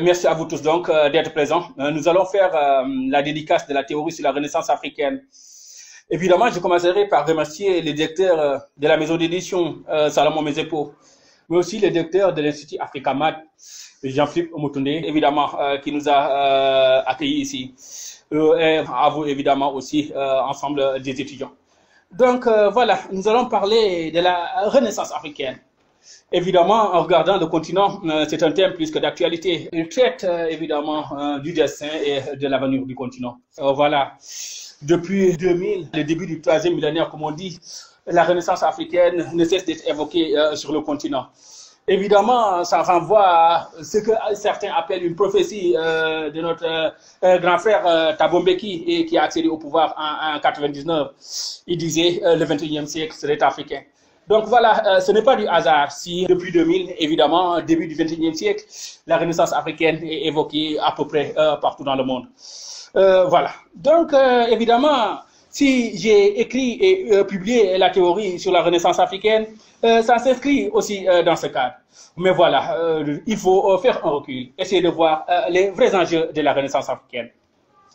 Merci à vous tous donc d'être présents. Nous allons faire la dédicace de la théorie sur la Renaissance africaine. Évidemment, je commencerai par remercier le directeur de la maison d'édition, Salomon Mezepo, mais aussi le directeur de l'Institut Africamat, Jean-Philippe Omotunde, évidemment, qui nous a accueillis ici. Et à vous, évidemment, aussi, ensemble des étudiants. Donc, voilà, nous allons parler de la Renaissance africaine. Évidemment, en regardant le continent, c'est un thème plus que d'actualité. Il traite évidemment du destin et de l'avenir du continent. Voilà, depuis 2000, le début du troisième millénaire, comme on dit, la Renaissance africaine ne cesse d'être évoquée sur le continent. Évidemment, ça renvoie à ce que certains appellent une prophétie de notre grand frère Thabo Mbeki, et qui a accédé au pouvoir en 99. Il disait le 21e siècle serait africain. Donc voilà, ce n'est pas du hasard si depuis 2000, évidemment, début du 21e siècle, la Renaissance africaine est évoquée à peu près partout dans le monde. Voilà. Donc évidemment, si j'ai écrit et publié la théorie sur la Renaissance africaine, ça s'inscrit aussi dans ce cadre. Mais voilà, il faut faire un recul, essayer de voir les vrais enjeux de la Renaissance africaine.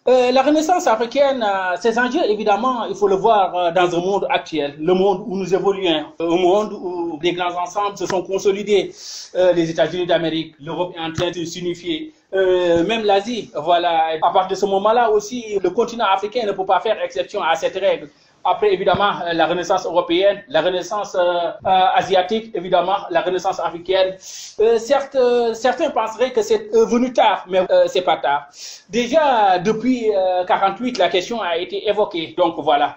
La Renaissance africaine, ces enjeux, évidemment, il faut le voir dans un monde actuel, le monde où nous évoluons, un monde où des grands ensembles se sont consolidés. Les États-Unis d'Amérique, l'Europe est en train de s'unifier, même l'Asie. Voilà. À partir de ce moment-là aussi, le continent africain ne peut pas faire exception à cette règle. Après, évidemment, la Renaissance européenne, la Renaissance asiatique, évidemment, la Renaissance africaine. Certes, certains penseraient que c'est venu tard, mais c'est pas tard. Déjà, depuis 48, la question a été évoquée. Donc, voilà.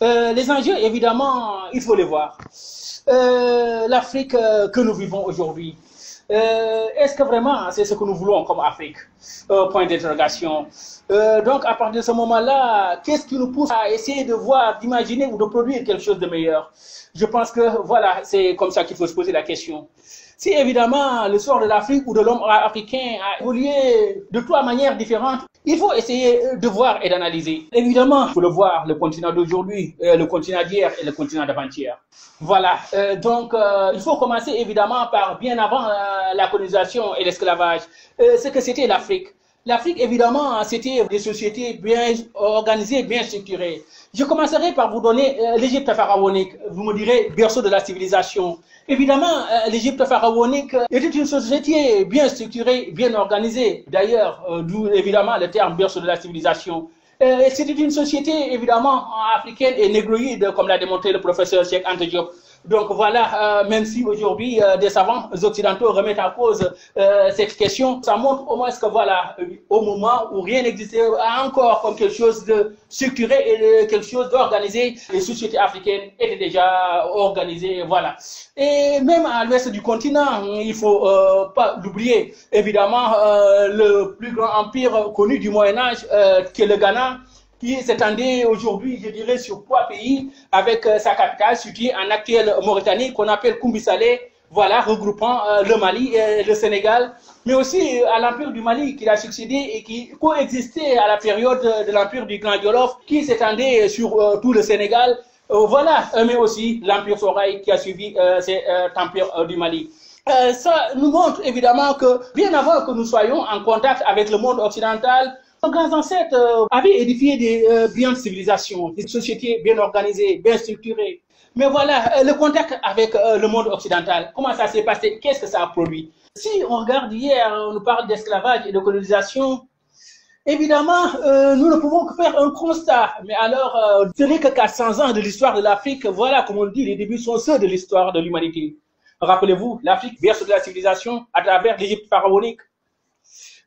Les enjeux, évidemment, il faut les voir. L'Afrique que nous vivons aujourd'hui, est-ce que vraiment c'est ce que nous voulons comme Afrique? Point d'interrogation. Donc, à partir de ce moment-là, qu'est-ce qui nous pousse à essayer de voir, d'imaginer ou de produire quelque chose de meilleur? Je pense que, voilà, c'est comme ça qu'il faut se poser la question. Si, évidemment, le sort de l'Afrique ou de l'homme africain a évolué de trois manières différentes, il faut essayer de voir et d'analyser. Évidemment, il faut le voir, le continent d'aujourd'hui, le continent d'hier et le continent d'avant-hier. Voilà, donc il faut commencer évidemment par bien avant la colonisation et l'esclavage, ce que c'était l'Afrique. L'Afrique, évidemment, c'était des sociétés bien organisées, bien structurées. Je commencerai par vous donner l'Égypte pharaonique. Vous me direz, berceau de la civilisation. Évidemment, l'Égypte pharaonique était une société bien structurée, bien organisée. D'ailleurs, d'où évidemment le terme berceau de la civilisation. C'était une société, évidemment, africaine et négroïde, comme l'a démontré le professeur Cheikh Anta Diop. Donc voilà, même si aujourd'hui des savants occidentaux remettent en cause cette question, ça montre au moins que voilà, au moment où rien n'existait encore comme quelque chose de structuré et quelque chose d'organisé, les sociétés africaines étaient déjà organisées, voilà. Et même à l'ouest du continent, il faut pas l'oublier, évidemment, le plus grand empire connu du Moyen-Âge, qui est le Ghana, qui s'étendait aujourd'hui, je dirais, sur trois pays, avec sa capitale située en actuelle Mauritanie, qu'on appelle Koumbi-Salé, voilà, regroupant le Mali et le Sénégal, mais aussi à l'Empire du Mali qui l'a succédé et qui coexistait à la période de l'Empire du Grand Jolof, qui s'étendait sur tout le Sénégal, voilà, mais aussi l'Empire Soraï qui a suivi cet empire du Mali. Ça nous montre évidemment que bien avant que nous soyons en contact avec le monde occidental, nos grands ancêtres avaient édifié des brillantes civilisations, des sociétés bien organisées, bien structurées. Mais voilà, le contact avec le monde occidental, comment ça s'est passé? Qu'est-ce que ça a produit? Si on regarde hier, on nous parle d'esclavage et de colonisation, évidemment, nous ne pouvons que faire un constat. Mais alors, ce n'est que 400 ans de l'histoire de l'Afrique. Voilà, comme on le dit, les débuts sont ceux de l'histoire de l'humanité. Rappelez-vous, l'Afrique, berceau de la civilisation, à travers l'Égypte pharaonique.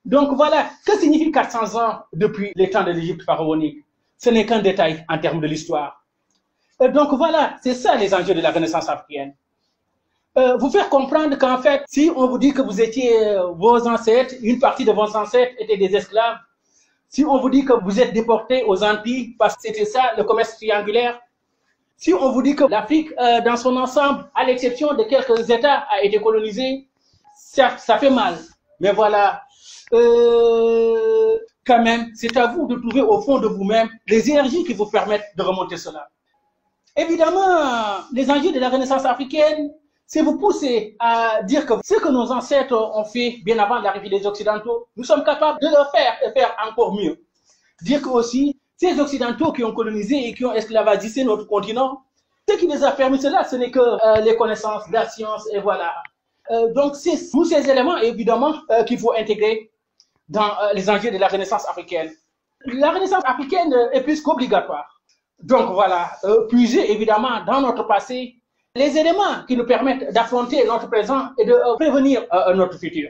Donc voilà, que signifie 400 ans depuis les temps de l'Égypte pharaonique? Ce n'est qu'un détail en termes de l'histoire. Donc voilà, c'est ça les enjeux de la Renaissance africaine. Vous faire comprendre qu'en fait, si on vous dit que vous étiez, vos ancêtres, une partie de vos ancêtres étaient des esclaves, si on vous dit que vous êtes déportés aux Antilles parce que c'était ça, le commerce triangulaire, si on vous dit que l'Afrique, dans son ensemble, à l'exception de quelques États, a été colonisée, certes, ça fait mal, mais voilà, quand même, c'est à vous de trouver au fond de vous-même les énergies qui vous permettent de remonter cela. Évidemment, les enjeux de la Renaissance africaine, c'est vous pousser à dire que ce que nos ancêtres ont fait bien avant l'arrivée des Occidentaux, nous sommes capables de le faire et faire encore mieux. Dire que aussi, ces Occidentaux qui ont colonisé et qui ont esclavagisé notre continent, ce qui les a permis cela, ce n'est que les connaissances, la science, et voilà. Donc, c'est tous ces éléments, évidemment, qu'il faut intégrer dans les enjeux de la Renaissance africaine. La Renaissance africaine est plus qu'obligatoire. Donc, voilà, puiser, évidemment, dans notre passé, les éléments qui nous permettent d'affronter notre présent et de prévenir notre futur.